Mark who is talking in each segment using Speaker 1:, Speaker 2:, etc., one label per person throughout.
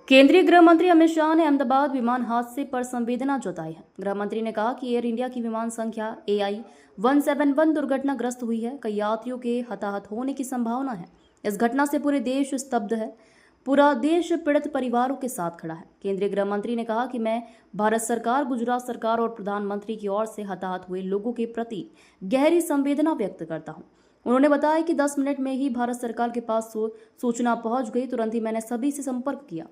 Speaker 1: केंद्रीय गृह मंत्री अमित शाह ने अहमदाबाद विमान हादसे पर संवेदना जताई है। गृह मंत्री ने कहा कि एयर इंडिया की विमान संख्या AI 171 दुर्घटनाग्रस्त हुई है। कई यात्रियों के हताहत होने की संभावना है। इस घटना से पूरे देश स्तब्ध है। पूरा देश पीड़ित परिवारों के साथ खड़ा है। केंद्रीय गृह मंत्री ने कहा कि मैं भारत सरकार, गुजरात सरकार और प्रधानमंत्री की ओर से हताहत हुए लोगों के प्रति गहरी संवेदना व्यक्त करता हूँ। उन्होंने बताया कि 10 मिनट में ही भारत सरकार के पास सूचना पहुंच गई। तुरंत ही मैंने सभी से संपर्क किया।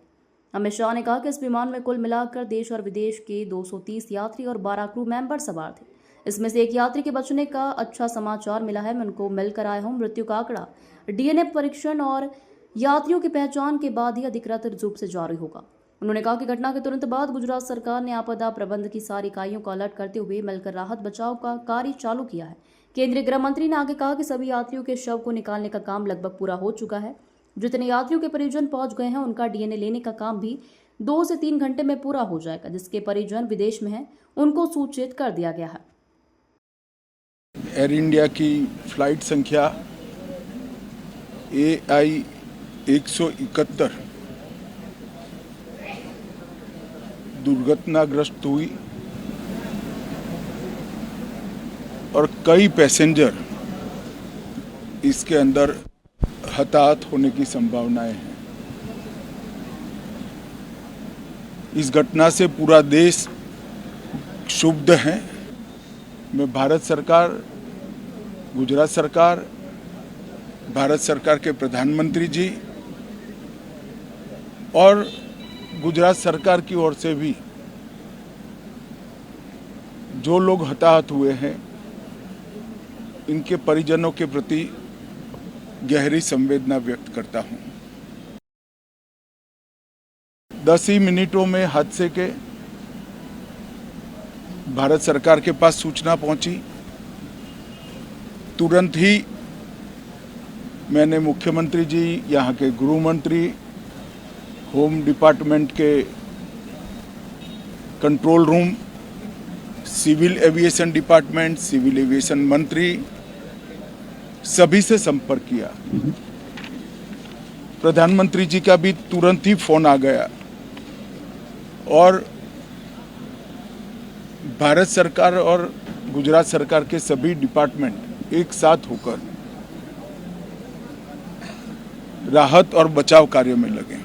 Speaker 1: अमित शाह ने कहा कि इस विमान में कुल मिलाकर देश और विदेश के 230 यात्री और 12 क्रू मेंबर सवार थे। इसमें से एक यात्री के बचने का अच्छा समाचार मिला है। मैं उनको मिलकर आया हूं। मृत्यु का आंकड़ा DNA परीक्षण और यात्रियों की पहचान के बाद ही अधिकृत रूप से जारी होगा। उन्होंने कहा कि घटना के तुरंत बाद गुजरात सरकार ने आपदा प्रबंधन की सारी इकाइयों को अलर्ट करते हुए मिलकर राहत बचाव का कार्य चालू किया है। केंद्रीय गृह मंत्री ने आगे कहा कि सभी यात्रियों के शव को निकालने का काम लगभग पूरा हो चुका है। जितने यात्रियों के परिजन पहुंच गए हैं उनका DNA लेने का काम भी 2 से 3 घंटे में पूरा हो जाएगा। जिसके परिजन विदेश में हैं उनको सूचित कर दिया गया है।
Speaker 2: एयर इंडिया की फ्लाइट संख्या AI 171 दुर्घटनाग्रस्त हुई और कई पैसेंजर इसके अंदर हताहत होने की संभावनाएं हैं। इस घटना से पूरा देश क्षुब्ध है। मैं भारत सरकार, गुजरात सरकार, भारत सरकार के प्रधानमंत्री जी और गुजरात सरकार की ओर से भी जो लोग हताहत हुए हैं इनके परिजनों के प्रति गहरी संवेदना व्यक्त करता हूं। 10 ही मिनटों में हादसे के भारत सरकार के पास सूचना पहुंची। तुरंत ही मैंने मुख्यमंत्री जी, यहाँ के गृह मंत्री, होम डिपार्टमेंट के control room, civil aviation department, civil aviation मंत्री, सभी से संपर्क किया। प्रधानमंत्री जी का भी तुरंत ही फोन आ गया और भारत सरकार और गुजरात सरकार के सभी डिपार्टमेंट एक साथ होकर राहत और बचाव कार्य में लगे।